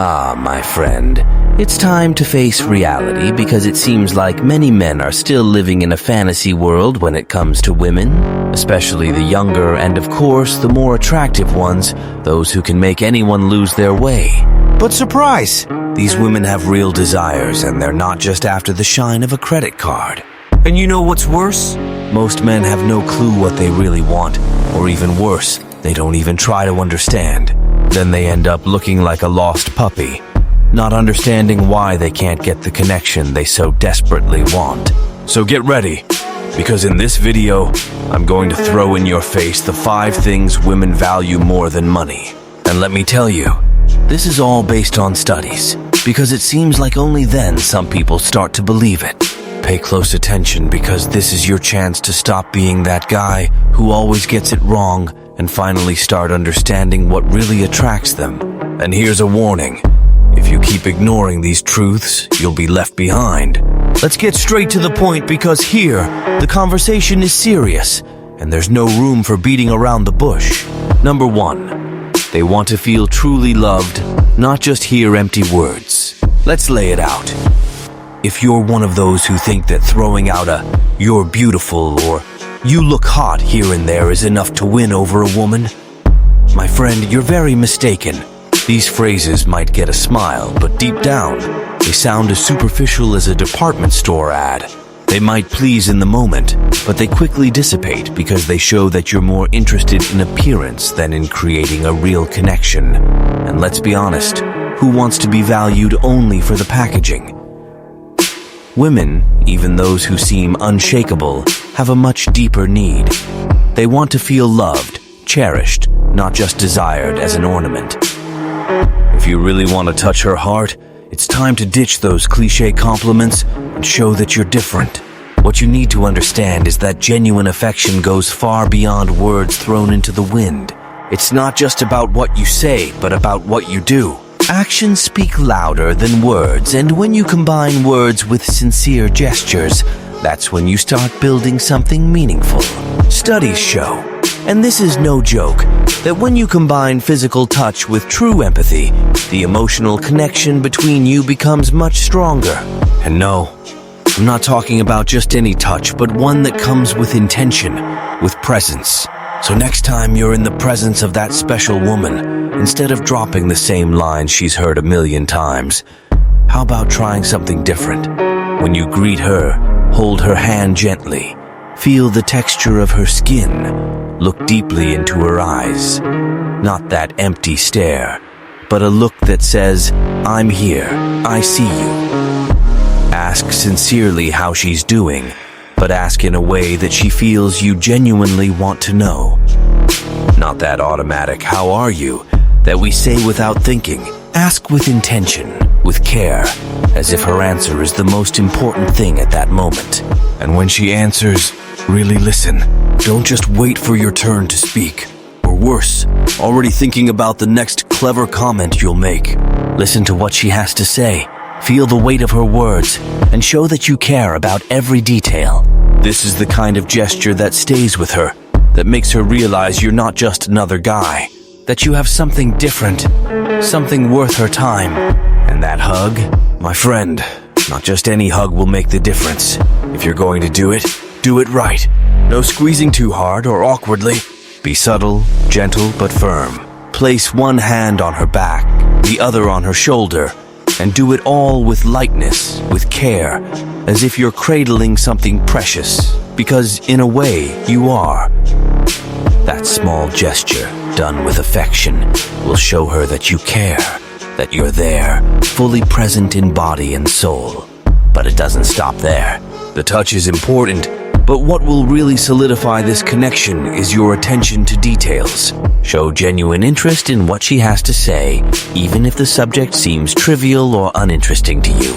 Ah, my friend, it's time to face reality because it seems like many men are still living in a fantasy world when it comes to women, especially the younger and, of course, the more attractive ones, those who can make anyone lose their way. But surprise! These women have real desires and they're not just after the shine of a credit card. And you know what's worse? Most men have no clue what they really want, or even worse, they don't even try to understand. Then they end up looking like a lost puppy, not understanding why they can't get the connection they so desperately want. So get ready, because in this video, I'm going to throw in your face the 5 things women value more than money. And let me tell you, this is all based on studies, because it seems like only then some people start to believe it. Pay close attention because this is your chance to stop being that guy who always gets it wrong and finally start understanding what really attracts them. And here's a warning. If you keep ignoring these truths, you'll be left behind. Let's get straight to the point because here, the conversation is serious and there's no room for beating around the bush. Number 1, they want to feel truly loved, not just hear empty words. Let's lay it out. If you're one of those who think that throwing out a "you're beautiful" or "you look hot" here and there is enough to win over a woman, my friend, you're very mistaken. These phrases might get a smile, but deep down, they sound as superficial as a department store ad. They might please in the moment, but they quickly dissipate because they show that you're more interested in appearance than in creating a real connection. And let's be honest, who wants to be valued only for the packaging? Women, even those who seem unshakable, have a much deeper need. They want to feel loved, cherished, not just desired as an ornament. If you really want to touch her heart, it's time to ditch those cliché compliments and show that you're different. What you need to understand is that genuine affection goes far beyond words thrown into the wind. It's not just about what you say, but about what you do. Actions speak louder than words, and when you combine words with sincere gestures, that's when you start building something meaningful. Studies show, and this is no joke, that when you combine physical touch with true empathy, the emotional connection between you becomes much stronger. And no, I'm not talking about just any touch, but one that comes with intention, with presence. So next time you're in the presence of that special woman, instead of dropping the same lines she's heard a million times, how about trying something different? When you greet her, hold her hand gently, feel the texture of her skin, look deeply into her eyes. Not that empty stare, but a look that says, "I'm here, I see you." Ask sincerely how she's doing, but ask in a way that she feels you genuinely want to know. Not that automatic "how are you" that we say without thinking. Ask with intention, with care, as if her answer is the most important thing at that moment. And when she answers, really listen. Don't just wait for your turn to speak. Or worse, already thinking about the next clever comment you'll make. Listen to what she has to say. Feel the weight of her words, and show that you care about every detail. This is the kind of gesture that stays with her, that makes her realize you're not just another guy, that you have something different, something worth her time. And that hug, my friend, not just any hug will make the difference. If you're going to do it right. No squeezing too hard or awkwardly. Be subtle, gentle, but firm. Place one hand on her back, the other on her shoulder, and do it all with lightness, with care, as if you're cradling something precious, because in a way, you are. That small gesture, done with affection, will show her that you care, that you're there, fully present in body and soul. But it doesn't stop there. The touch is important, but what will really solidify this connection is your attention to details. Show genuine interest in what she has to say, even if the subject seems trivial or uninteresting to you.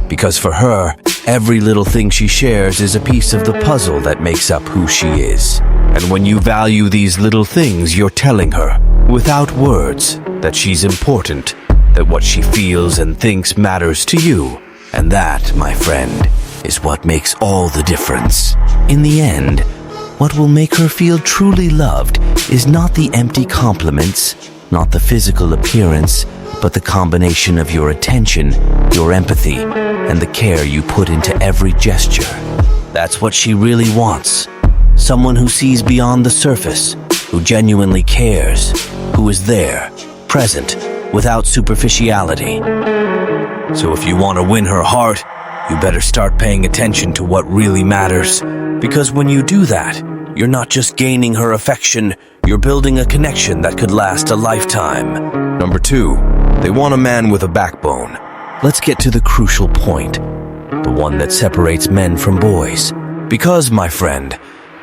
Because for her, every little thing she shares is a piece of the puzzle that makes up who she is. And when you value these little things, you're telling her, without words, that she's important, that what she feels and thinks matters to you. And that, my friend, is what makes all the difference. In the end, what will make her feel truly loved is not the empty compliments, not the physical appearance, but the combination of your attention, your empathy, and the care you put into every gesture. That's what she really wants. Someone who sees beyond the surface, who genuinely cares, who is there, present, without superficiality. So if you want to win her heart, you better start paying attention to what really matters. Because when you do that, you're not just gaining her affection, you're building a connection that could last a lifetime. Number 2, they want a man with a backbone. Let's get to the crucial point, the one that separates men from boys. Because, my friend,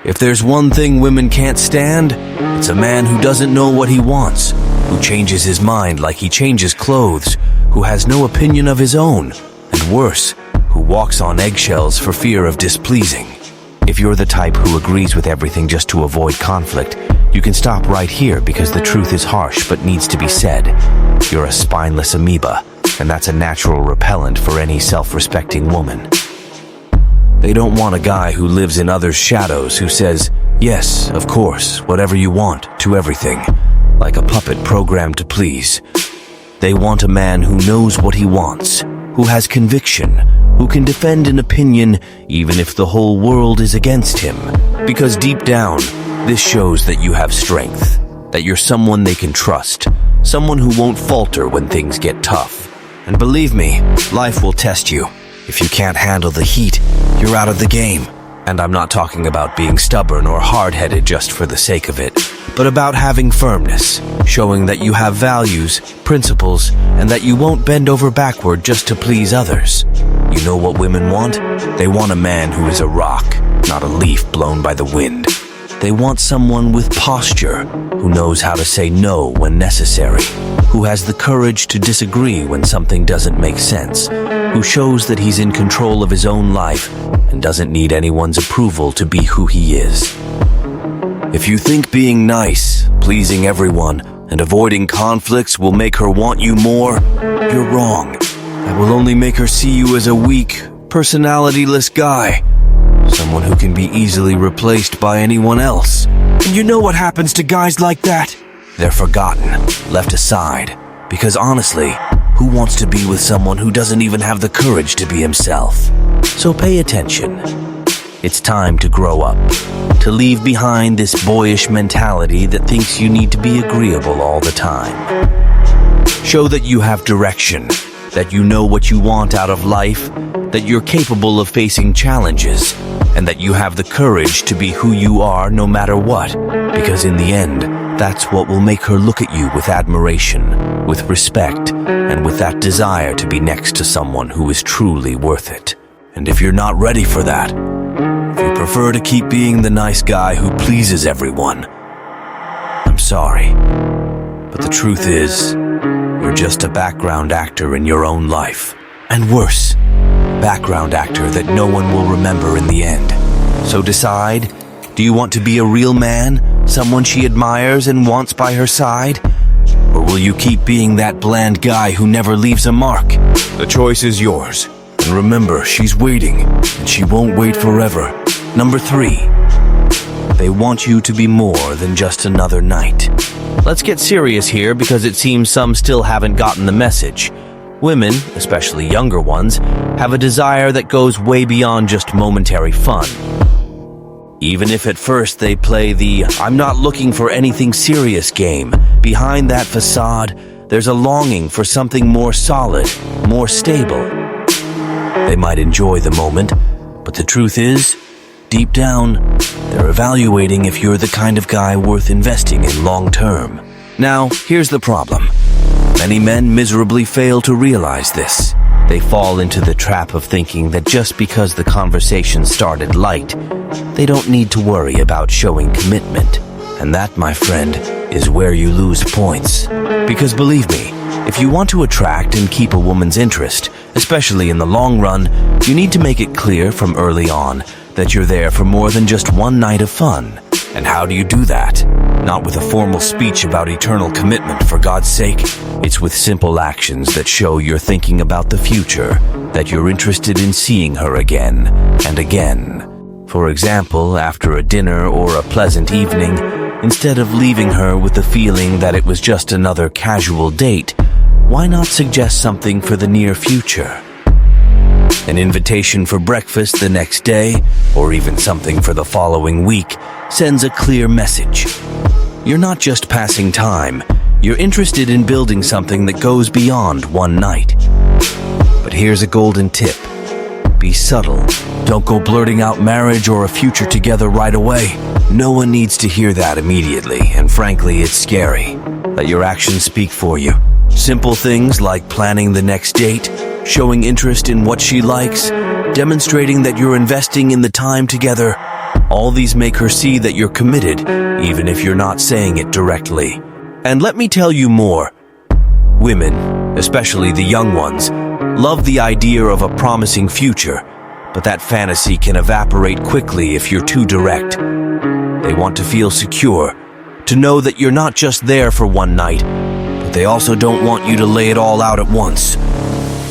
if there's one thing women can't stand, it's a man who doesn't know what he wants, who changes his mind like he changes clothes, who has no opinion of his own, and worse, who walks on eggshells for fear of displeasing. If you're the type who agrees with everything just to avoid conflict, you can stop right here because the truth is harsh but needs to be said. You're a spineless amoeba, and that's a natural repellent for any self-respecting woman. They don't want a guy who lives in others' shadows, who says, yes, of course, whatever you want, to everything, like a puppet programmed to please. They want a man who knows what he wants, who has conviction, who can defend an opinion even if the whole world is against him. Because deep down, this shows that you have strength, that you're someone they can trust, someone who won't falter when things get tough. And believe me, life will test you. If you can't handle the heat, you're out of the game. And I'm not talking about being stubborn or hard-headed just for the sake of it, but about having firmness, showing that you have values, principles, and that you won't bend over backward just to please others. You know what women want? They want a man who is a rock, not a leaf blown by the wind. They want someone with posture, who knows how to say no when necessary, who has the courage to disagree when something doesn't make sense, who shows that he's in control of his own life and doesn't need anyone's approval to be who he is. If you think being nice, pleasing everyone, and avoiding conflicts will make her want you more, you're wrong. That will only make her see you as a weak, personalityless guy. Someone who can be easily replaced by anyone else. And you know what happens to guys like that? They're forgotten, left aside. Because honestly, who wants to be with someone who doesn't even have the courage to be himself? So pay attention. It's time to grow up, to leave behind this boyish mentality that thinks you need to be agreeable all the time. Show that you have direction, that you know what you want out of life, that you're capable of facing challenges, and that you have the courage to be who you are no matter what, because in the end, that's what will make her look at you with admiration, with respect, and with that desire to be next to someone who is truly worth it. And if you're not ready for that, if you prefer to keep being the nice guy who pleases everyone, I'm sorry, but the truth is, you're just a background actor in your own life. And worse, background actor that no one will remember in the end. So decide, do you want to be a real man, someone she admires and wants by her side? Or will you keep being that bland guy who never leaves a mark? The choice is yours. And remember, she's waiting, and she won't wait forever. Number 3, they want you to be more than just another knight. Let's get serious here because it seems some still haven't gotten the message. Women, especially younger ones, have a desire that goes way beyond just momentary fun. Even if at first they play the "I'm not looking for anything serious" game, behind that facade, there's a longing for something more solid, more stable. They might enjoy the moment, but the truth is, deep down, they're evaluating if you're the kind of guy worth investing in long term. Now, here's the problem. Many men miserably fail to realize this. They fall into the trap of thinking that just because the conversation started light, they don't need to worry about showing commitment. And that, my friend, is where you lose points. Because believe me, if you want to attract and keep a woman's interest, especially in the long run, you need to make it clear from early on that you're there for more than just one night of fun. And how do you do that? Not with a formal speech about eternal commitment, for God's sake. It's with simple actions that show you're thinking about the future, that you're interested in seeing her again and again. For example, after a dinner or a pleasant evening, instead of leaving her with the feeling that it was just another casual date, why not suggest something for the near future? An invitation for breakfast the next day, or even something for the following week, sends a clear message. You're not just passing time, you're interested in building something that goes beyond one night. But here's a golden tip. Be subtle. Don't go blurting out marriage or a future together right away. No one needs to hear that immediately, and frankly, it's scary. Let your actions speak for you. Simple things like planning the next date, showing interest in what she likes, demonstrating that you're investing in the time together. All these make her see that you're committed, even if you're not saying it directly. And let me tell you more. Women, especially the young ones, love the idea of a promising future, but that fantasy can evaporate quickly if you're too direct. They want to feel secure, to know that you're not just there for one night, but they also don't want you to lay it all out at once.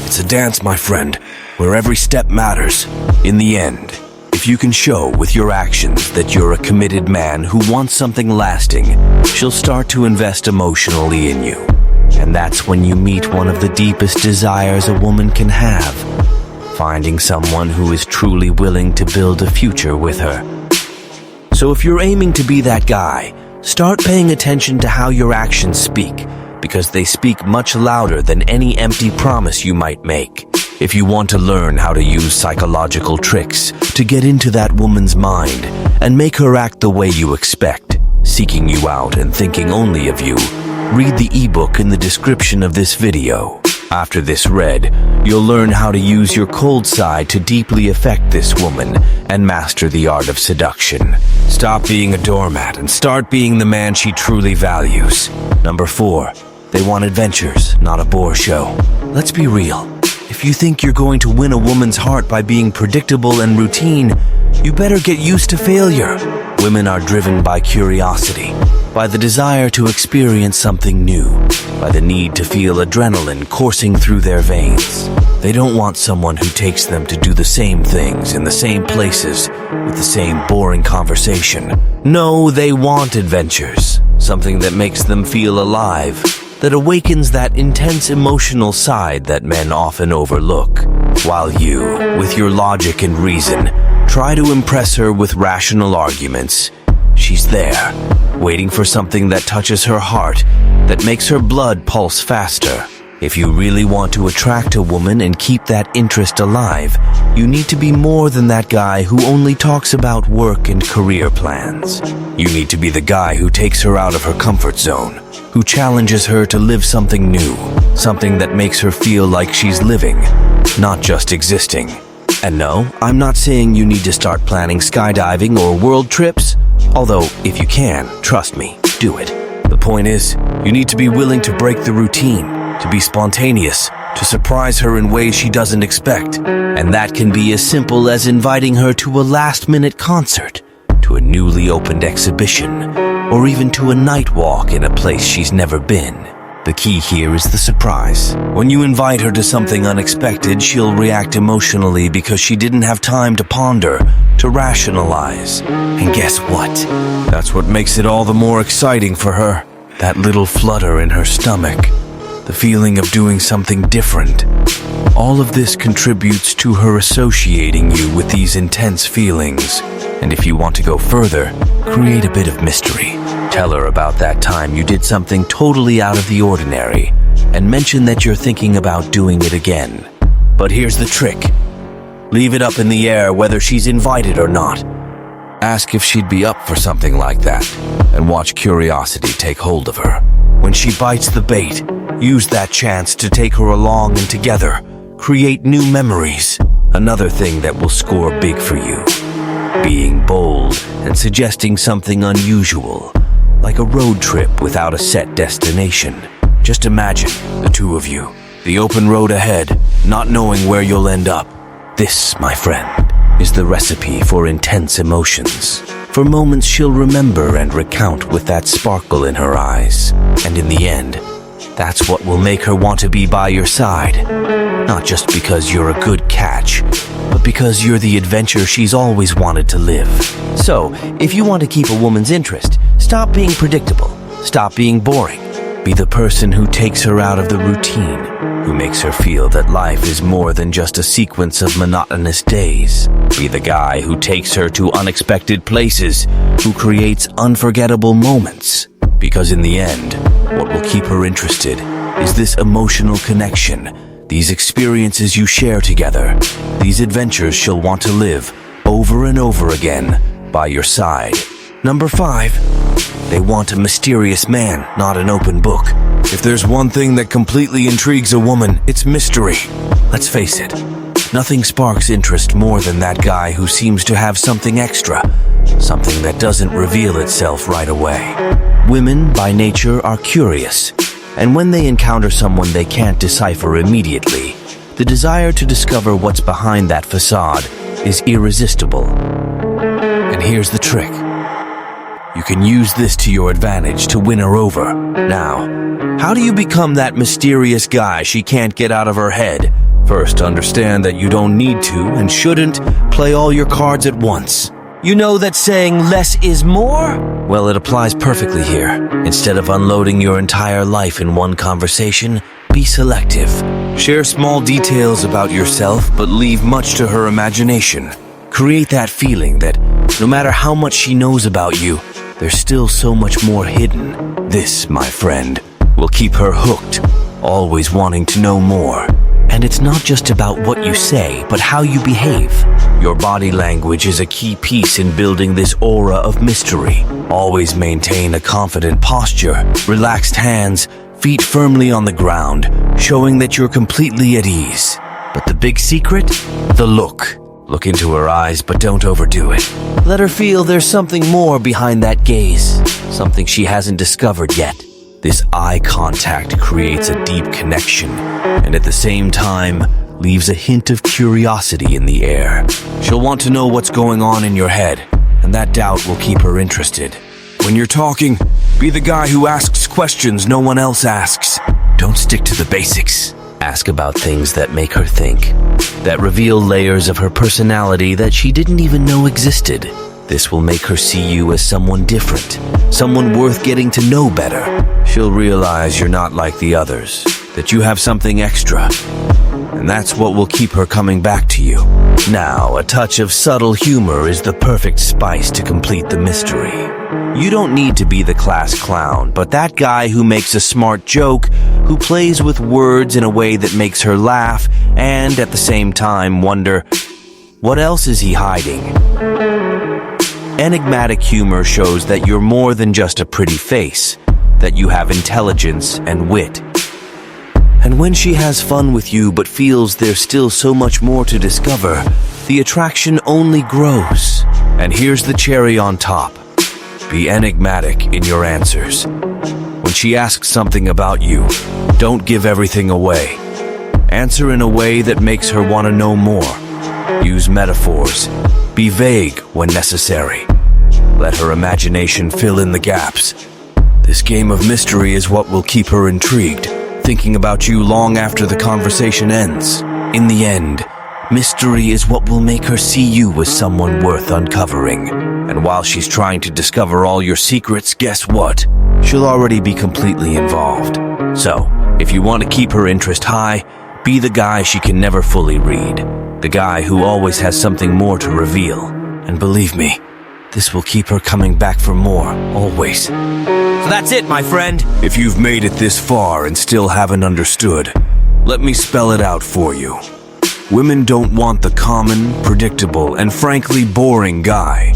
It's a dance, my friend, where every step matters. In the end, if you can show with your actions that you're a committed man who wants something lasting, she'll start to invest emotionally in you. And that's when you meet one of the deepest desires a woman can have, finding someone who is truly willing to build a future with her. So if you're aiming to be that guy, start paying attention to how your actions speak, because they speak much louder than any empty promise you might make. If you want to learn how to use psychological tricks to get into that woman's mind and make her act the way you expect, seeking you out and thinking only of you, read the ebook in the description of this video. After this read, you'll learn how to use your cold side to deeply affect this woman and master the art of seduction. Stop being a doormat and start being the man she truly values. Number 4, they want adventures, not a bore show. Let's be real. If you think you're going to win a woman's heart by being predictable and routine, you better get used to failure. Women are driven by curiosity, by the desire to experience something new, by the need to feel adrenaline coursing through their veins. They don't want someone who takes them to do the same things in the same places with the same boring conversation. No, they want adventures, something that makes them feel alive, that awakens that intense emotional side that men often overlook. While you, with your logic and reason, try to impress her with rational arguments, she's there, waiting for something that touches her heart, that makes her blood pulse faster. If you really want to attract a woman and keep that interest alive, you need to be more than that guy who only talks about work and career plans. You need to be the guy who takes her out of her comfort zone, who challenges her to live something new, something that makes her feel like she's living, not just existing. And no, I'm not saying you need to start planning skydiving or world trips, although if you can, trust me, do it. The point is, you need to be willing to break the routine, to be spontaneous, to surprise her in ways she doesn't expect. And that can be as simple as inviting her to a last-minute concert, to a newly opened exhibition, or even to a night walk in a place she's never been. The key here is the surprise. When you invite her to something unexpected, she'll react emotionally because she didn't have time to ponder, to rationalize. And guess what? That's what makes it all the more exciting for her. That little flutter in her stomach. The feeling of doing something different. All of this contributes to her associating you with these intense feelings. And if you want to go further, create a bit of mystery. Tell her about that time you did something totally out of the ordinary, and mention that you're thinking about doing it again. But here's the trick. Leave it up in the air whether she's invited or not. Ask if she'd be up for something like that, and watch curiosity take hold of her. When she bites the bait, use that chance to take her along and together, create new memories. Another thing that will score big for you. Being bold and suggesting something unusual, like a road trip without a set destination. Just imagine the two of you, the open road ahead, not knowing where you'll end up. This, my friend, is the recipe for intense emotions, for moments she'll remember and recount with that sparkle in her eyes. And in the end, that's what will make her want to be by your side. Not just because you're a good catch, but because you're the adventure she's always wanted to live. So, if you want to keep a woman's interest, stop being predictable, stop being boring, Be the person who takes her out of the routine, who makes her feel that life is more than just a sequence of monotonous days. Be the guy who takes her to unexpected places, who creates unforgettable moments. Because in the end, what will keep her interested is this emotional connection, these experiences you share together, these adventures she'll want to live over and over again by your side. Number 5, they want a mysterious man, not an open book. If there's one thing that completely intrigues a woman, it's mystery. Let's face it, nothing sparks interest more than that guy who seems to have something extra, something that doesn't reveal itself right away. Women, by nature, are curious, and when they encounter someone they can't decipher immediately, the desire to discover what's behind that facade is irresistible. And here's the trick. You can use this to your advantage to win her over. Now, how do you become that mysterious guy she can't get out of her head? First, understand that you don't need to and shouldn't play all your cards at once. You know that saying less is more? Well, it applies perfectly here. Instead of unloading your entire life in one conversation, be selective. Share small details about yourself, but leave much to her imagination. Create that feeling that no matter how much she knows about you, there's still so much more hidden. This, my friend, will keep her hooked, always wanting to know more. And it's not just about what you say, but how you behave. Your body language is a key piece in building this aura of mystery. Always maintain a confident posture, relaxed hands, feet firmly on the ground, showing that you're completely at ease. But the big secret? The look. Look into her eyes, but don't overdo it. Let her feel there's something more behind that gaze, something she hasn't discovered yet. This eye contact creates a deep connection, and at the same time, leaves a hint of curiosity in the air. She'll want to know what's going on in your head, and that doubt will keep her interested. When you're talking, be the guy who asks questions no one else asks. Don't stick to the basics. Ask about things that make her think, that reveal layers of her personality that she didn't even know existed. This will make her see you as someone different, someone worth getting to know better. She'll realize you're not like the others, that you have something extra, and that's what will keep her coming back to you. Now, a touch of subtle humor is the perfect spice to complete the mystery. You don't need to be the class clown, but that guy who makes a smart joke, who plays with words in a way that makes her laugh, and at the same time wonder, what else is he hiding? Enigmatic humor shows that you're more than just a pretty face, that you have intelligence and wit. And when she has fun with you but feels there's still so much more to discover, the attraction only grows. And here's the cherry on top. Be enigmatic in your answers. When she asks something about you, don't give everything away. Answer in a way that makes her want to know more. Use metaphors. Be vague when necessary. Let her imagination fill in the gaps. This game of mystery is what will keep her intrigued, thinking about you long after the conversation ends. In the end, mystery is what will make her see you as someone worth uncovering. And while she's trying to discover all your secrets, guess what? She'll already be completely involved. So, if you want to keep her interest high, be the guy she can never fully read. The guy who always has something more to reveal. And believe me, this will keep her coming back for more, always. So that's it, my friend. If you've made it this far and still haven't understood, let me spell it out for you. Women don't want the common, predictable, and frankly boring guy.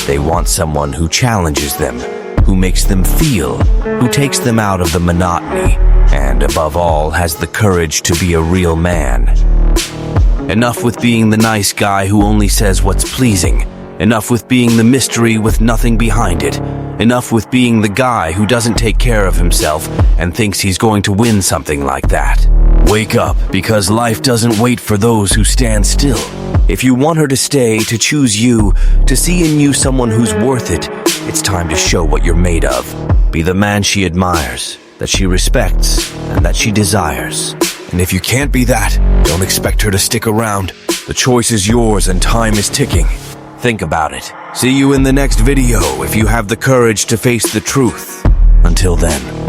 They want someone who challenges them, who makes them feel, who takes them out of the monotony, and above all, has the courage to be a real man. Enough with being the nice guy who only says what's pleasing. Enough with being the mystery with nothing behind it. Enough with being the guy who doesn't take care of himself and thinks he's going to win something like that. Wake up, because life doesn't wait for those who stand still. If you want her to stay, to choose you, to see in you someone who's worth it, it's time to show what you're made of. Be the man she admires, that she respects, and that she desires. And if you can't be that, don't expect her to stick around. The choice is yours and time is ticking. Think about it. See you in the next video if you have the courage to face the truth. Until then.